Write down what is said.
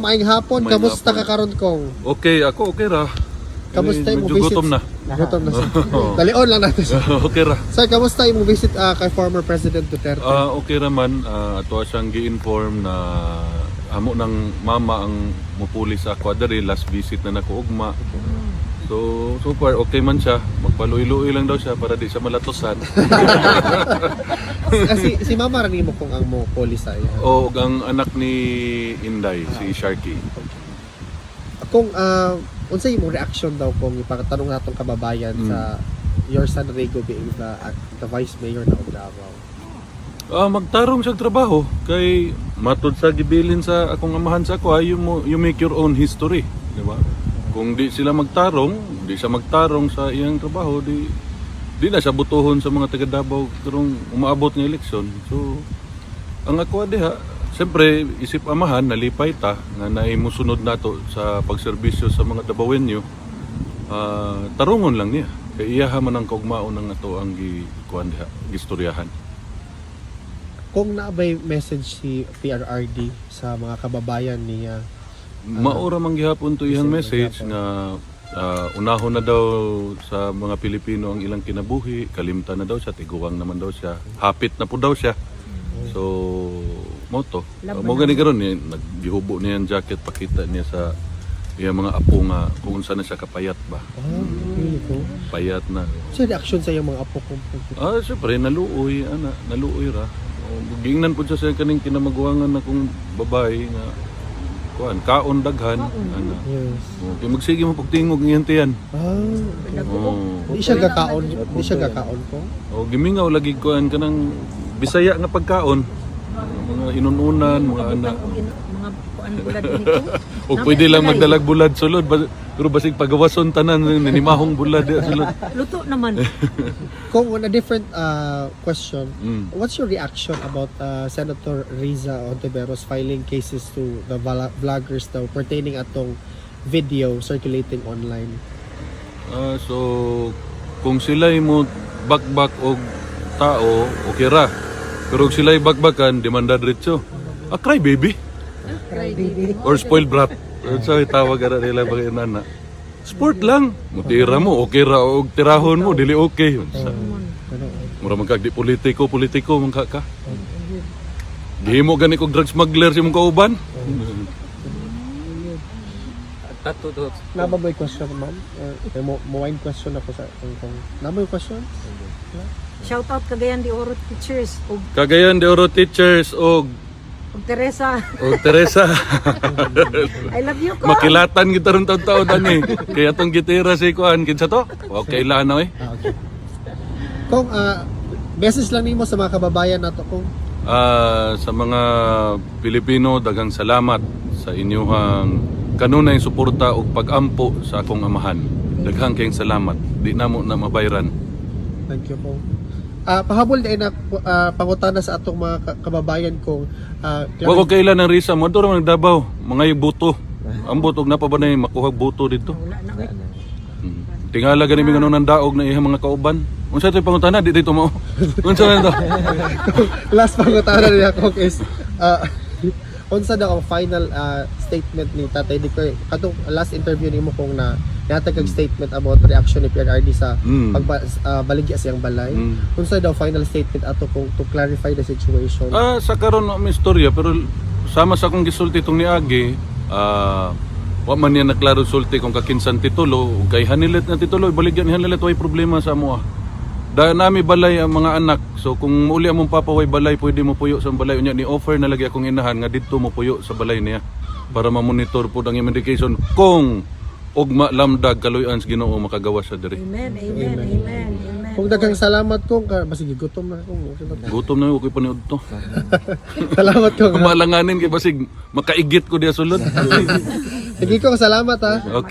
Maayong hapon, Maayong kamusta hapon. ka karon kong? Okay, ako okay ra. Kamusta yung Medyo visit? gutom na. Gutom na siya. Dalion lang natin siya. Okay ra. Sir, kamusta yung visit kay former President Duterte? Okay raman, ato siyang gi-inform na amo ng mama ang mupuli sa ako diri last visit na nako ugma. So far okay man siya. Magpaluy-luy lang daw siya para di siya malatosan. si Mama rin mo kung ang mo polis ay. O ang anak ni Inday, si Sharky. Kung unsay imong reaction daw kung ipakatanong natong kababayan sa your son Rego being the vice mayor na Davao? Magtarong siya trabaho kay matud sa gibilin sa akong amahan sa ako, you make your own history, di ba? Kung di sila magtarong, di siya magtarong sa iyang trabaho, di na siya butuhon sa mga taga Davao karong umaabot ng eleksyon. So ang ako diha, siyempre isip amahan nalipay ta nga naimusunod nato sa pagserbisyo sa mga Davaoenyo. Tarungon lang niya. Kay iya man ang kaugmaon ng ato ang gikuan diha, gistoryahan. Kung naabay message si PRRD sa mga kababayan niya, Maura man gihapon to iyang message nga unahon na daw sa mga Pilipino ang ilang kinabuhi, kalimtan na daw siya, tiguang naman daw siya, hapit na po daw siya. So, mo to. Mo gani karon ni naggihubo niya ang jacket, pakita niya sa iyang mga apo nga kung saan na siya kapayat ba. okay ko. Payat na. So reaction sa iyong mga apo kong Syempre naluoy ra. Gingnan po siya sa kaning kinamaguangan na kung babae nga kaon daghan ana. yes. Okay, magsige mo pagtingog ngayon tiyan. Di siya gakaon ko. Gimingaw lagi kuan kanang Bisaya nga pagkaon. Mga inununan, mga anak. Mga kuan bulad dito. O pwede lang magdalag bulad sulod, pero basig pagawason tanan nanimahong bulad sulod. Luto naman. Kung on a different question, Mm. what's your reaction about Senator Riza Ontiveros filing cases to the vloggers daw pertaining atong video circulating online? So kung sila'y mo bakbak og tao, okay ra. Pero kung sila'y bakbakan, demanda diretso. Cry baby or spoiled brat. So tawag ara nila bagay nana. Sport lang. Mutira mo, okay ra og tirahon mo dili okay. Mura man kag di politiko man ka. Gihimo gani kog drug smuggler si mong kauban. Nababoy question, ma'am? Mo question ako sa kung nababoy question? Shout out Cagayan de Oro teachers ug Cagayan de Oro teachers og Teresa. Teresa. I love you ko. Makilatan kita ron taon-taon ani. Kaya tong gitara si kuan kinsa to? Okay la na Okay. Kung message lang nimo sa mga kababayan nato kung Sa mga Pilipino, daghang salamat sa inyong kanunay suporta ug pag-ampo sa akong amahan. Daghang kayong salamat. Di namo na mabayran. thank you po. Pahabol na pangutana sa atong mga kababayan kung Wa ko kailan ng risa mo dito man Davao, mga buto. Ang buto na pa ba na makuhag buto dito? Wala na oy. Tingala gani mi ng daog na ihang mga kauban. Unsa tay pangutana di dito mo? Unsa man to? last pangutana niya ko is unsa daw ang final statement ni Tatay Dicoy katong last interview nimo kung na natag statement about reaction ni PRRD sa pagbaligya siyang balay. Unsa daw final statement ato kung to clarify the situation? Sa karon may istorya pero sama sa akong gisulti tong niagi, wa man niya naklaro sulti kung kakinsan titulo kay hanilet na titulo baligyan ni hanilet way problema sa amo. Da nami balay ang mga anak. So kung muli among papaway balay, pwede mo puyo sa balay unya ni offer na lagi akong inahan nga didto mo puyo sa balay niya para ma-monitor pud ang medication kung ugma lamdag kaluy-an sa Ginoo makagawa sa diri. Amen. Amen. Kung daghang salamat kung basig gutom na kung Gutom na ako paniud to. salamat kung Kumalanganin kay basig makaigit ko diya sulod. sige kong salamat ha. Okay.